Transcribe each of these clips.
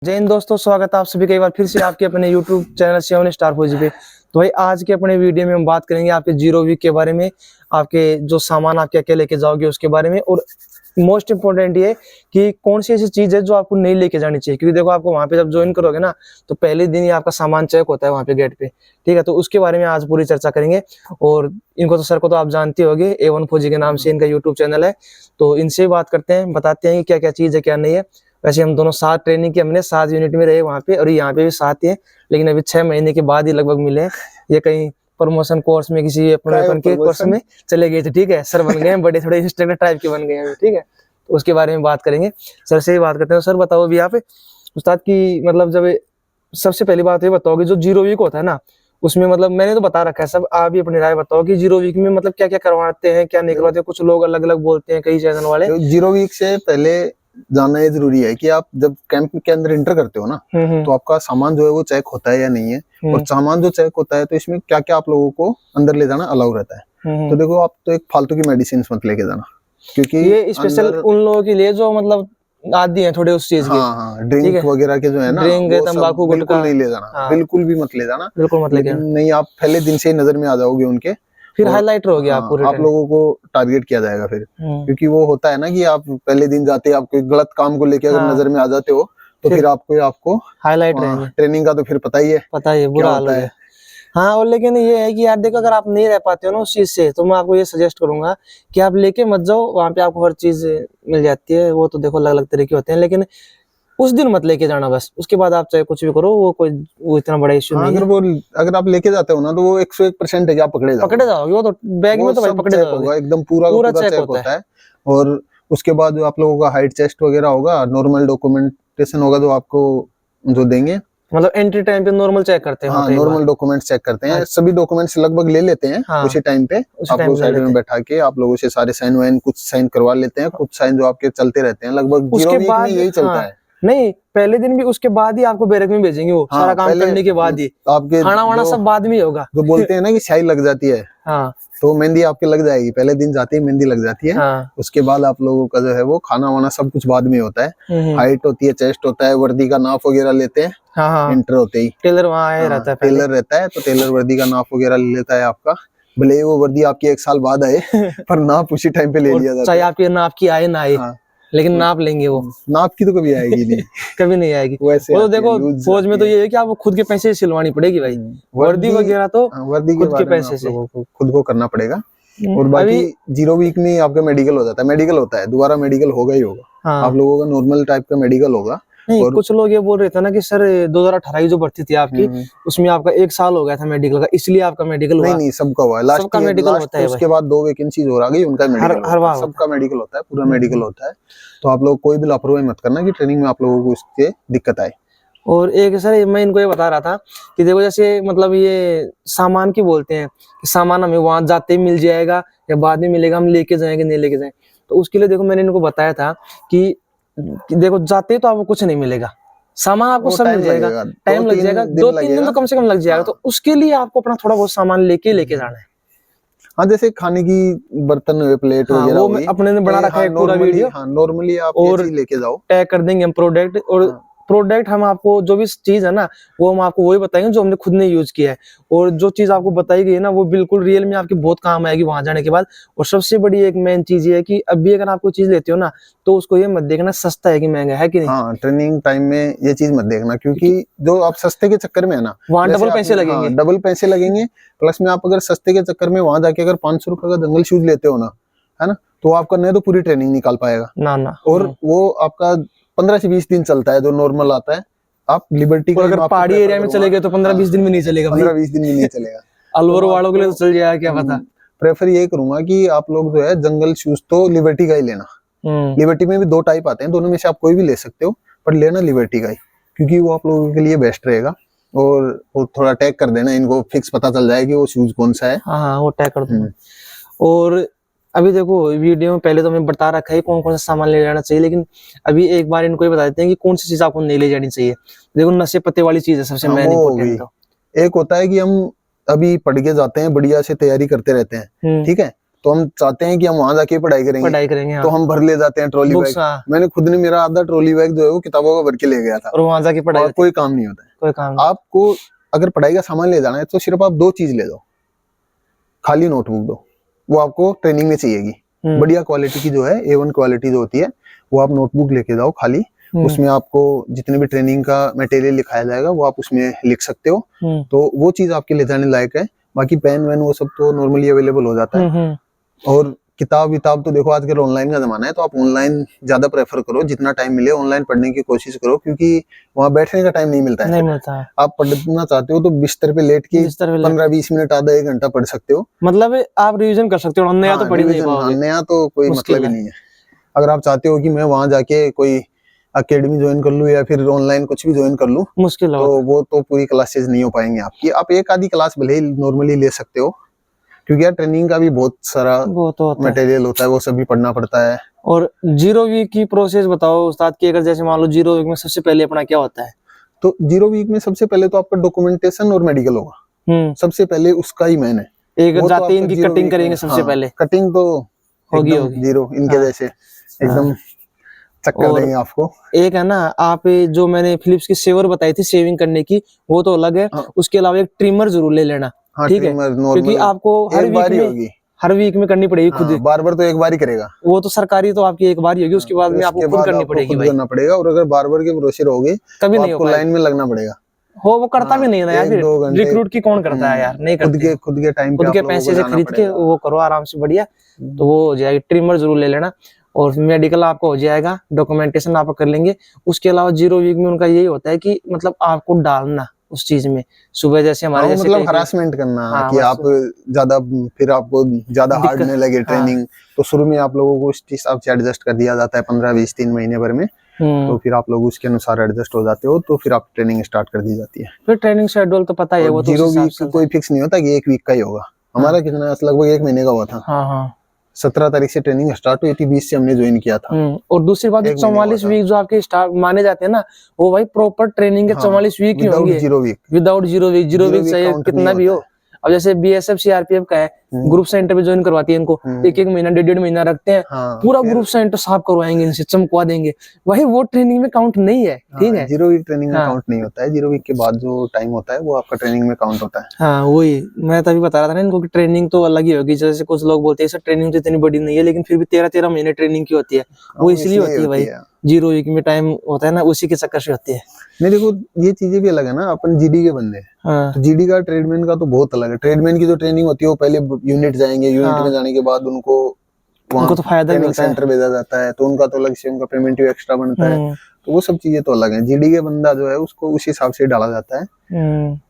जय हिंद दोस्तों, स्वागत है आप सभी का एक बार फिर से आपके अपने YouTube चैनल सेवन स्टार फौजी पे। तो भाई आज के अपने वीडियो में हम बात करेंगे आपके जीरो वीक के बारे में, आपके जो सामान आप क्या क्या लेके जाओगे उसके बारे में, और मोस्ट इम्पोर्टेंट ये कि कौन सी ऐसी चीज है जो आपको नहीं लेके जानी चाहिए। क्योंकि देखो आपको वहाँ पे जब ज्वाइन करोगे ना तो पहले दिन ही आपका सामान चेक होता है वहाँ पे गेट पे, ठीक है। तो उसके बारे में आज पूरी चर्चा करेंगे। और इनको तो सर को तो आप जानते होगे, A1 फौजी के नाम से इनका यूट्यूब चैनल है। तो इनसे बात करते हैं, बताते हैं कि क्या क्या चीज है क्या नहीं है। वैसे हम दोनों साथ ट्रेनिंग की, हमने 7 यूनिट में रहे वहाँ पे, और यहाँ पे भी साथ ही है, लेकिन अभी 6 महीने के बाद ही लगभग मिले हैं। ये कहीं प्रमोशन कोर्स में किसी अपने के कोर्स में चले गए थे, ठीक है। सर बन गए हैं, बड़े थोड़े इंस्ट्रक्टर टाइप के बन गए हैं, ठीक है। तो उसके बारे में बात करेंगे, सर से ही बात करते हैं। सर बताओ अभी यहाँ पे उस्ताद की मतलब जब सबसे पहली बात ये बताओ कि जो जीरो वीक होता है ना उसमें, मतलब मैंने तो बता रखा है, सब आप भी अपनी राय बताओ कि जीरो वीक में मतलब क्या क्या करवाते हैं क्या नहीं करवाते हैं। कुछ लोग अलग अलग बोलते हैं, कई चैनल वाले। जीरो वीक से पहले जानना ये जरूरी है कि आप जब कैंप के अंदर इंटर करते हो ना तो आपका सामान जो है वो चेक होता है या नहीं है, और सामान जो चेक होता है तो इसमें क्या क्या आप लोगों को अंदर ले जाना अलाउ रहता है। तो देखो, आप तो एक फालतू की मेडिसिन मत लेके जाना, क्योंकि ये स्पेशल उन लोगों के लिए जो मतलब आदी हैं थोड़े उस चीज के। हाँ, ड्रिंक वगैरह के जो है ना, ड्रिंक तंबाकू बिल्कुल नहीं ले जाना, बिल्कुल भी मत ले जाना, बिल्कुल मत लेके। नहीं, आप पहले दिन से ही नजर में आ जाओगे उनके, फिर हाईलाइटर हो गया आप पूरे आप लोगों को टारगेट किया जाएगा फिर। क्योंकि वो होता है ना कि आप पहले दिन जाते आप कोई गलत काम को लेके अगर नजर में आ जाते हो तो फिर आपको हाईलाइट रहेंगे। ट्रेनिंग का तो फिर पता ही है बुरा हाल है। हाँ, और लेकिन ये है कि यार देखो, अगर आप नहीं रह पाते हो ना उस चीज से, तो मैं आपको ये सजेस्ट करूंगा कि आप लेके मत जाओ। वहाँ पे आपको हर चीज मिल जाती है, वो तो देखो अलग अलग तरह के होते हैं, लेकिन उस दिन मत लेके जाना बस। उसके बाद आप चाहे कुछ भी करो, वो इतना बड़ा इश्यू नहीं है। अगर आप लेके जाते हो ना तो वो 101% है कि आप पकड़े जाओगे। वो तो बैग में तो भाई पकड़े जाओगे, एकदम पूरा चेक होता है। और उसके बाद जो आप लोगों का हाइट चेस्ट वगैरह होगा, नॉर्मल डॉक्यूमेंटेशन होगा जो आपको जो देंगे, मतलब एंट्री टाइम पे नॉर्मल चेक करते हैं। हाँ, नॉर्मल डॉक्यूमेंट्स चेक करते हैं। सभी डॉक्यूमेंट्स लगभग ले लेते हैं उसी टाइम पे। आप लोग साइड में बैठा के आप लोगों से सारे साइन वाइन, कुछ साइन करवा लेते हैं, कुछ साइन जो आपके चलते रहते हैं। लगभग जीरो वीक में यही चलता है। नहीं, पहले दिन भी, उसके बाद ही आपको बैरक में भेजेंगे वो सारा काम करने के बाद ही। आपके खाना वाना सब बाद में होगा। जो बोलते हैं ना कि स्याही लग जाती है, हाँ, तो मेहंदी आपके लग जाएगी। पहले दिन जाते ही मेहंदी लग जाती है। उसके बाद आप लोगों का जो है वो खाना वाना सब कुछ बाद में होता है। हाइट होती है, चेस्ट होता है, वर्दी का नाप वगैरह लेते हैं। इंटर होते ही टेलर वहाँ रहता है, टेलर रहता है, तो टेलर वर्दी का नाप वगैरह ले लेता है आपका। भले ही वो वर्दी आपकी 1 साल बाद आए पर नाप उसी टाइम पे ले लिया जाता है। चाहे आपके नाप की आए ना आए, लेकिन नाप लेंगे। वो नाप की तो कभी आएगी नहीं कभी नहीं आएगी। वैसे वो तो देखो फौज में तो ये है कि आपको खुद के पैसे से सिलवानी पड़ेगी भाई। वर्दी वगैरह तो वर्दी खुद के पैसे से खुद को करना पड़ेगा। और बाकी जीरो वीक में आपका मेडिकल हो जाता है। मेडिकल होता है, दोबारा मेडिकल होगा ही होगा। आप लोगों का नॉर्मल टाइप का मेडिकल होगा। नहीं, कुछ लोग ये बोल रहे थे ना कि सर 2018 जो भर्ती थी आपकी, उसमें आपका 1 साल हो गया था मेडिकल का, इसलिए आपका मेडिकल हुआ। नहीं, सबका हुआ है। लास्ट का मेडिकल होता है। उसके बाद 2 वैकेंसीज और आ गई, उनका मेडिकल सबका मेडिकल होता है, पूरा मेडिकल होता है। तो आप लोग कोई भी लापरवाही मत करना कि ट्रेनिंग में आप लोगों को इससे दिक्कत आए। और एक सर मैं इनको ये बता रहा था कि देखो, जैसे मतलब ये सामान की बोलते हैं कि सामान हमें वहां जाते ही मिल जाएगा या बाद में मिलेगा, हम लेके जाएंगे नहीं लेके जाएंगे। तो उसके लिए देखो मैंने इनको बताया था कि देखो जाते तो आपको कुछ नहीं मिलेगा, सामान आपको सब मिल जाएगा। टाइम लग जाएगा, 2-3 दिन तो कम से कम लग जाएगा। तो उसके लिए आपको अपना थोड़ा बहुत सामान लेके जाना है। हाँ, जैसे खाने की बर्तन हुए, प्लेट वगैरह, वो अपने ने बना रखा है पूरा वीडियो। नॉर्मली आप ये चीज लेके जाओ, टैग कर देंगे हम प्रोडक्ट। और प्रोडक्ट हम आपको जो भी चीज है ना वो हम आपको वही बताएंगे जो हमने खुद ने यूज किया है। और जो चीज आपको बताई गई है ना वो बिल्कुल रियल में आपके बहुत काम आएगी वहां जाने के बाद। और सबसे बड़ी एक मेन चीज ये है कि अभी अगर आप कोई चीज लेते हो ना तो उसको ये मत देखना सस्ता है कि महंगा है कि नहीं। हाँ, ट्रेनिंग टाइम में ये चीज मत देखना, क्योंकि जो आप सस्ते के चक्कर में है ना, वहाँ डबल पैसे लगेंगे। डबल पैसे लगेंगे। प्लस में आप अगर सस्ते के चक्कर में वहां जाके अगर 500 रुपए का जंगल शूज लेते हो ना, है ना, तो आपका नहीं तो पूरी ट्रेनिंग निकाल पाएगा ना। और वो आपका 15 से 20 दिन चलता है जो नॉर्मल आता है। आप लिबर्टी का अगर पहाड़ी एरिया में चले गए तो 15-20 दिन में नहीं चलेगा। 15-20 दिन में नहीं चलेगा। अलवर वालों के लिए तो चल जाएगा, क्या पता। प्रेफर ये करूंगा कि आप लोग जो है जंगल शूज तो लिबर्टी का ही लेना। लिबर्टी में भी 2 टाइप आते हैं, दोनों में से आप कोई भी ले सकते हो, पर लेना लिबर्टी का ही, क्योंकि वो आप लोगों के लिए बेस्ट रहेगा। और वो थोड़ा टैग कर देना, इनको फिक्स पता चल जाए कि वो शूज कौन सा है। हाँ, वो टैग कर दूंगा। और अभी देखो वीडियो में पहले तो हमें बता रखा है कौन कौन सा सामान ले जाना चाहिए, लेकिन अभी एक बार इनको ये बता देते हैं कि कौन सी चीज आपको नहीं ले जानी चाहिए। देखो, नशे पत्ते वाली चीज है सबसे मेन इंपॉर्टेंट। तो एक होता है कि हम अभी पढ़ के जाते हैं, बढ़िया से तैयारी करते रहते हैं, ठीक है, तो हम चाहते हैं कि हम वहां जाके पढ़ाई करेंगे, हाँ। तो हम भर ले जाते हैं ट्रॉली बुक्स, बैग। हाँ। मैंने खुद ने मेरा आधा ट्रॉली बैग जो है वो किताबों का भर के ले गया था, और वहां जाके पढ़ाई और होती कोई काम नहीं होता है। कोई काम नहीं। आपको अगर पढ़ाई का सामान ले जाना है तो सिर्फ आप 2 चीज ले जाओ, खाली नोटबुक दो, वो आपको ट्रेनिंग में चाहिएगी। बढ़िया क्वालिटी की जो है A1 क्वालिटी जो होती है, वो आप नोटबुक लेके जाओ खाली। उसमें आपको जितने भी ट्रेनिंग का मटेरियल लिखाया जाएगा वो आप उसमें लिख सकते हो, तो वो चीज आपके ले जाने लायक है। बाकी पेन वेन वो सब तो नॉर्मली अवेलेबल हो जाता है। और किताब विताब तो देखो आजकल ऑनलाइन का जमाना है, तो आप ऑनलाइन ज्यादा प्रेफर करो, जितना टाइम मिले ऑनलाइन पढ़ने की कोशिश करो, क्योंकि वहाँ बैठने का टाइम नहीं मिलता है। नहीं मिलता है। आप पढ़ना चाहते हो तो बिस्तर पे लेट के 15-20 मिनट आधा 1 घंटा पढ़ सकते हो। मतलब आप रिवीजन कर सकते हो, नया तो पढ़ नहीं पाओगे। नया तो कोई मतलब ही नहीं है। अगर आप चाहते हो कि मैं वहां जाके कोई अकेडमी ज्वाइन कर लूं या फिर ऑनलाइन कुछ भी ज्वाइन कर लूं, मुश्किल तो वो तो पूरी क्लासेस नहीं हो पाएंगे आपकी। आप एक आधी क्लास भले ही नॉर्मली ले सकते हो, क्योंकि यार ट्रेनिंग का भी बहुत सारा मटेरियल होता है, वो सब भी पढ़ना पड़ता है। और 0 वीक की प्रोसेस बताओ उस्ताद की, अगर जैसे मान लो 0 वीक में सबसे पहले अपना क्या होता है? तो 0 वीक में सबसे पहले तो आपका डॉक्यूमेंटेशन और मेडिकल होगा, सबसे पहले उसका ही मैन है। एक जाते इनकी कटिंग करेंगे सबसे पहले। कटिंग तो होगी जीरो इनके जैसे एकदम चक्कर देंगे आपको। एक है ना, आप जो मैंने फिलिप्स की सेवर बताई थी शेविंग करने की, वो तो अलग है। उसके अलावा एक ट्रिमर जरूर ले लेना, ठीक है? क्योंकि आपको हर वीक में करनी पड़ेगी खुद। बार तो एक बार ही करेगा, वो तो सरकारी तो आपकी एक बार ही होगी, उसके बाद में आपको खुद करनी पड़ेगी भाई। करना पड़ेगा। और अगर बार के भरोसे रहोगे कभी तो नहीं आपको लाइन में लगना पड़ेगा। वो करता भी नहीं है ना यार, रिक्रूट की कौन करता है यार? नहीं करते। खुद के टाइम खुद के पैसे से खरीद के वो करो आराम से, बढ़िया। तो वो हो जाएगी। ट्रिमर जरूर ले लेना, और मेडिकल आपको हो जाएगा, डॉक्यूमेंटेशन आप कर लेंगे। उसके अलावा 0 वीक में उनका यही होता है कि मतलब आपको डालना उस चीज में, सुबह जैसे हमारे जैसे मतलब हरासमेंट करना, कि आप ज्यादा फिर आपको ज्यादा हार्ड नहीं लगे ट्रेनिंग। तो शुरू में आप लोगों को उस हिसाब से एडजस्ट कर दिया जाता है 15-20 3 महीने भर में, तो फिर आप लोग उसके अनुसार एडजस्ट हो जाते हो, तो फिर आप ट्रेनिंग स्टार्ट कर दी जाती है। फिर ट्रेनिंग शेड्यूल तो पता ही है, वो तो 0 वीक कोई फिक्स नहीं होता कि 1 वीक का ही होगा। हमारा कितना लगभग 1 महीने का हुआ था। 17 तारीख से ट्रेनिंग स्टार्ट हुई थी, 20 से हमने ज्वाइन किया था। और दूसरी बात 44 वीक जो आपके स्टार्ट माने जाते हैं ना, वो भाई प्रॉपर ट्रेनिंग के 44 वीक ही होंगे, विदाउट 0 वीक। 0 वीक चाहिए कितना भी हो। अब जैसे BSF CRPF का है, ग्रुप सेंटर पे ज्वाइन करवाती है इनको, 1 महीना 1.5 महीना रखते हैं, पूरा ग्रुप सेंटर साफ करवाएंगे इनसे, चमकवा देंगे। वही वो ट्रेनिंग में काउंट नहीं है, ठीक है? 0 वीक ट्रेनिंग में काउंट नहीं होता है। 0 वीक के बाद जो टाइम होता है वो आपका ट्रेनिंग में काउंट होता है। हाँ वही मैं तभी बता रहा था ना इनको कि ट्रेनिंग तो अलग ही होगी। जैसे कुछ लोग बोलते हैं सर ट्रेनिंग तो इतनी बड़ी नहीं है, लेकिन फिर भी 13 महीने ट्रेनिंग की होती है। वो इसलिए होती है भाई, 0 वीक में टाइम होता है ना, उसी के चक्कर से होती है। नहीं देखो, ये चीजें भी अलग है ना, अपन GD के बंदे हैं, तो GD का ट्रेडमैन का तो बहुत अलग है। ट्रेडमैन की जो ट्रेनिंग होती है वो पहले यूनिट जाएंगे, यूनिट में जाने के बाद उनको तो फायदा मिलता है, सेंटर भेजा जाता है, तो उनका तो अलग से उनका पेमेंट भी एक्स्ट्रा बनता है। तो वो सब चीजें तो अलग है। GD के बंदा जो है उसको उस हिसाब से डाला जाता है।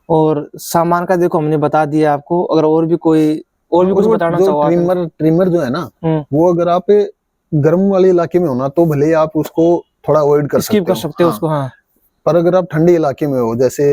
और सामान का देखो हमने बता दिया आपको, अगर और भी कुछ बताना चाहो। ट्रिमर जो है ना, वो अगर आप गर्म वाले इलाके में हो ना, तो भले आप उसको थोड़ा अवॉइड कर सकते हो उसको। पर अगर आप ठंडे इलाके में हो, जैसे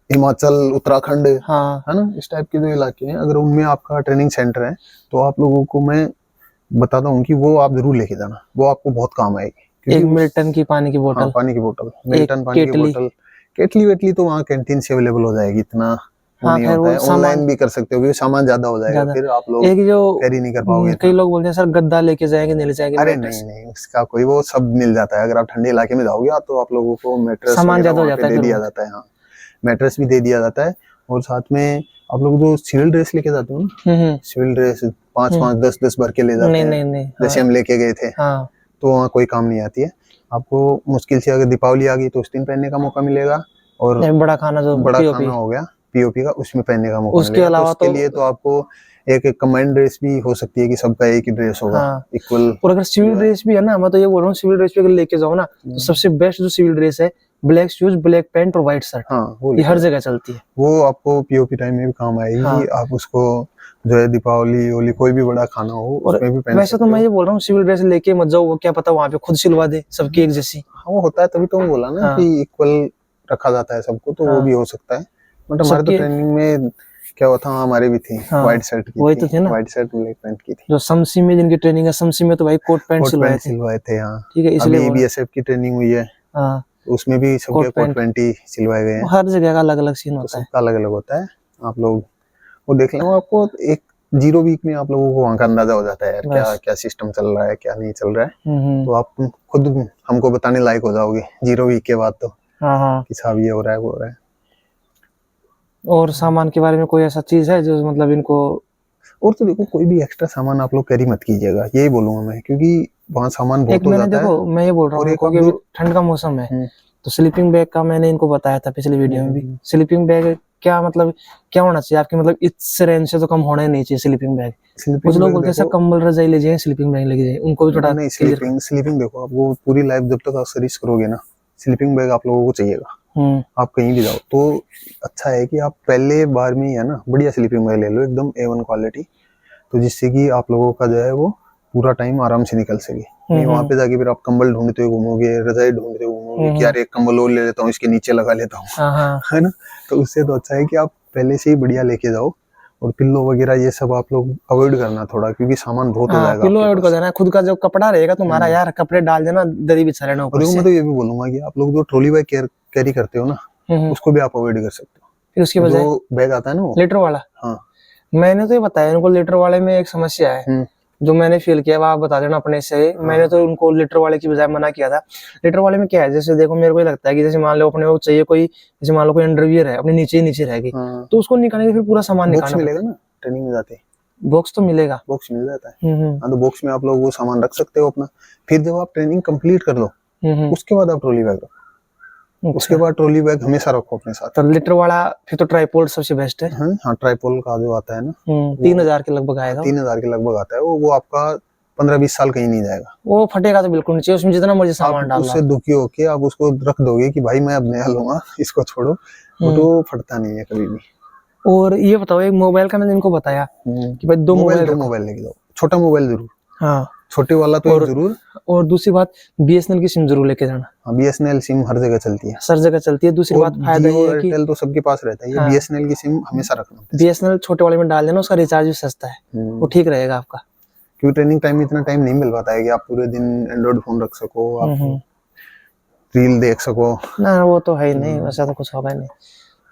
हिमाचल, उत्तराखंड, है ना, इस टाइप के जो इलाके हैं, अगर उनमें आपका ट्रेनिंग सेंटर है, तो आप लोगों को मैं बताता हूँ कि वो आप जरूर लेके जाना, वो आपको बहुत काम आएगी। एक मिल्टन की पानी की बोतल, मिल्टन पानी की बोतल, केटली वेटली तो वहाँ कैंटीन से अवेलेबल हो जाएगी, इतना नहीं होता है। ऑनलाइन भी कर सकते हो, क्योंकि सामान ज्यादा हो जाएगा, फिर आप लोग कैरी नहीं कर पाओगे। कई लोग बोलते हैं सर गद्दा लेके जाएंगे, नहीं ले जाएंगे। अरे नहीं, उसका कोई वो सब मिल जाता है। अगर आप ठंडे इलाके में जाओगे तो आप लोगों को मैट्रेस सामान ज्यादा हो जाता है, दे दिया जाता है। हाँ, मैट्रेस भी दे दिया जाता है। और साथ में आप लोग जो सिविल ड्रेस लेके जाते हो ना, सिविल ड्रेस 5-5, 10-10 भर के ले जाते हैं, जैसे हम लेके गए थे, तो वहाँ कोई काम नहीं आती है आपको। मुश्किल से अगर दीपावली आ गई तो उस दिन पहनने का मौका मिलेगा, और बड़ा खाना हो गया POP का, उसमें पहनने का मौका मिलेगा। उसके अलावा उसके लिए तो आपको एक कम्बाइंड ड्रेस भी हो सकती है कि सबका एक ही ड्रेस होगा, इक्वल। और अगर सिविल ड्रेस भी है ना, मैं तो ये बोल रहा हूँ सिविल ड्रेस भी अगर लेके जाओ ना, तो सबसे बेस्ट जो सिविल ड्रेस है, ब्लैक शूज, ब्लैक पैंट और व्हाइट शर्ट। ये हर जगह चलती है। वो आपको POP टाइम में भी काम आएगी। आप उसको जो है दीपावली होली कोई भी बड़ा खाना हो उसमें भी पहन। वैसे तो मैं ये बोल रहा हूँ सिविल ड्रेस लेके मत जाओ, वो क्या पता वहाँ पे खुद सिलवा दे सबकी एक जैसी। वो होता है, तभी तो बोला ना कि इक्वल रखा जाता है सबको, तो वो भी हो सकता है। बट हमारे तो ट्रेनिंग में क्या हुआ था, हमारे भी थी व्हाइट शर्ट की, वही तो थी ना, व्हाइट शर्ट ब्लैक पैंट की थी। जो समसी में जिनकी ट्रेनिंग है, समसी में तो भाई कोट पैंट सिलवाए थे। ठीक है, इसलिए BSF की ट्रेनिंग हुई है, उसमें भी सबके कोट पैंट ही सिलवाए गए हैं। हर जगह का अलग अलग सीन होता है, सबका अलग अलग होता है। आप लोग वो देख लें, आपको एक जीरो वीक में आप लोगों को वहाँ का अंदाजा हो जाता है यार, क्या बस। क्या सिस्टम चल रहा है, क्या नहीं चल रहा है। हम्म। तो आप खुद हमको बताने लायक हो जाओगे जीरो वीक के बाद तो, हाँ हाँ। कि साहब ये हो रहा है, वो हो रहा है। और सामान के बारे में कोई ऐसा चीज है जो मतलब इनको? और तो देखो, कोई भी एक्स्ट्रा सामान आप लोग कैरी मत कीजिएगा, यही बोलूंगा मैं, क्योंकि वहाँ सामान एक बहुत हो मैंने जाता है। देखो, मैं ये बोल रहा और हूँ एक इनको आप कि अभी जो ठंड का मौसम है, हम्म, तो स्लीपिंग बैग का मैंने इनको बताया था पिछली वीडियो में भी। हम्म, स्लीपिंग बैग क्या मतलब क्या होना चाहिए आपके, मतलब इस रेंज से तो कम होना ही नहीं चाहिए स्लीपिंग बैग। कुछ स्लीपिंग लोग बैग बोलते हैं सर देखो, कंबल रजाई ले जाए, स्लीपिंग बैग लेके जाए, उनको भी थोड़ा नहीं क्लियर कर। स्लीपिंग देखो, आपको पूरी लाइफ जब तक आप सर्विस करोगे ना, स्लीपिंग बैग आप लोगों को चाहिएगा। आप कहीं भी जाओ तो अच्छा है कि आप पहले बार में ही है ना बढ़िया स्लीपिंग बैग ले लो, एकदम A1 क्वालिटी, तो जिससे कि आप लोगों का जो है वो पूरा टाइम आराम से निकल सके। नहीं वहां पे जाके फिर आप कंबल ढूंढते हुए घूमोगे, रजाई ढूंढते हुए घूमोगे कि यार एक कंबल और ले लेता हूँ, इसके नीचे लगा लेता हूँ, हाँ हाँ। है ना। तो उससे तो अच्छा है कि आप पहले से ही बढ़िया लेके जाओ। और पिल्लो वगैरह ये सब आप लोग अवॉइड करना थोड़ा, क्योंकि सामान बहुत हो हाँ जाएगा पिलो आपके अवॉइड कर पास। देना, खुद का जो कपड़ा रहेगा तुम्हारा यार, कपड़े डाल देना, दरी बिछा लेना और ऊपर देखो से। मैं तो ये भी बोलूंगा कि आप लोग जो ट्रॉली बैग कैरी करते हो ना, उसको भी आप अवॉइड कर सकते फिर उसके हो। बजाय जो बैग आता है ना वो, लीटर वाला। हाँ मैंने तो ये बताया इनको, लीटर वाले में एक समस्या है जो मैंने फील किया, वो आप बता देना अपने से। मैंने तो उनको लीटर वाले की बजाय मना किया था। लीटर वाले में क्या है, जैसे देखो मेरे को ये लगता है कि जैसे मान लो अपने को चाहिए कोई, जैसे मान लो कोई अंडरवियर है अपने नीचे ही नीचे रहेगी, हाँ। तो उसको निकालने के फिर पूरा सामान बॉक्स निकालना मिलेगा ना ट्रेनिंग में जाते, बॉक्स तो मिलेगा। बॉक्स मिल जाता है। हाँ तो बॉक्स में आप लोग वो सामान रख सकते हो अपना। फिर जब आप ट्रेनिंग कंप्लीट कर लो, उसके बाद आप ट्रॉली बैग रखो। उसके बाद ट्रॉली बैग हमेशा रखो अपने साथ। तो लीटर वाला फिर तो ट्राइपॉड सबसे बेस्ट है। हाँ ट्राइपॉल का जो आता है ना, 3000 के लगभग आएगा। 3000 के लगभग आता है वो आपका 15-20 साल कहीं नहीं जाएगा। वो फटेगा तो बिल्कुल नहीं चाहिए, उसमें जितना मर्जी सामान आप डाल लो। उससे दुखी होके आप उसको रख दोगे कि भाई मैं अब नया लूंगा, इसको छोड़ो, बट वो फटता नहीं है कभी भी। और ये बताओ, एक मोबाइल का मैंने इनको बताया कि भाई दो मोबाइल लेके जाओ, छोटा मोबाइल जरूर, हाँ छोटे वाला तो एक जरूर। और दूसरी बात, BSNL की सिम जरूर लेके जाना। हाँ BSNL सिम हर जगह चलती है, हर जगह चलती है। दूसरी बात फायदा ये है कि एयरटेल तो सबके पास रहता है, ये BSNL की सिम हमेशा रखना। BSNL छोटे वाले में डाल देना, उसका रिचार्ज भी सस्ता है, वो ठीक रहेगा आपका। क्योंकि ट्रेनिंग टाइम में इतना टाइम नहीं मिल पाता है कि आप पूरे दिन एंड्रॉइड फोन रख सको, आप रील देख सको ना। वो तो है ही नहीं, वैसा तो कुछ होगा नहीं।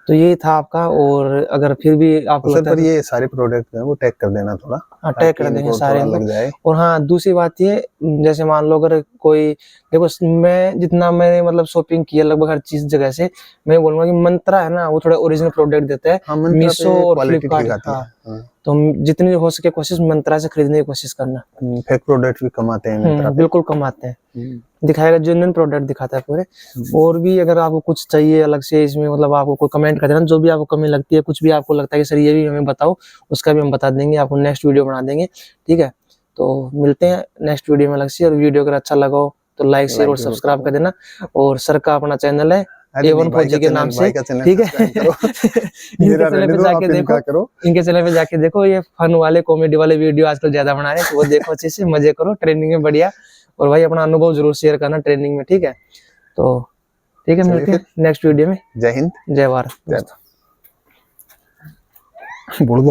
तो ये था आपका। और अगर फिर भी आपको लगता है, पर ये सारे प्रोडक्ट हैं वो टैग कर देना थोड़ा, हाँ टैग कर देंगे सारे लग जाए। और हाँ दूसरी बात ये, जैसे मान लो अगर कोई, देखो मैं जितना मैंने मतलब शॉपिंग किया लगभग हर चीज जगह से, मैं बोलूंगा कि मंत्रा है ना वो थोड़ा ओरिजिनल प्रोडक्ट देता है। मीशो और फ्लिपकार्ट, हाँ तो जितनी हो सके कोशिश मंत्रा से खरीदने की कोशिश करना। फेक प्रोडक्ट भी कमाते हैं मंत्रा पे, बिल्कुल कमाते हैं, दिखाएगा जेन्युइन प्रोडक्ट दिखाता है पूरे। और भी अगर आपको कुछ चाहिए अलग से इसमें, मतलब आपको कोई कमेंट कर देना, जो भी आपको कमी लगती है, कुछ भी आपको लगता है कि सर ये भी हमें बताओ, उसका भी हम बता देंगे, आपको नेक्स्ट वीडियो बना देंगे, ठीक है। तो मिलते हैं नेक्स्ट वीडियो में अलग से। और वीडियो अगर अच्छा लगा हो तो लाइक शेयर और सब्सक्राइब कर देना। और सर का अपना चैनल है A1 फौजी के नाम से, ठीक है। इनके चैनल पे जाके देखो, इनके चैनल पे जाके देखो, ये फन वाले कॉमेडी वाले वीडियो आजकल ज्यादा बना रहे हैं, तो वो देखो अच्छे से, मजे करो ट्रेनिंग में बढ़िया। और भाई अपना अनुभव जरूर शेयर करना ट्रेनिंग में, ठीक है। तो ठीक है, मिलते हैं नेक्स्ट वीडियो में। जय हिंद, जय भारत। बोल दो।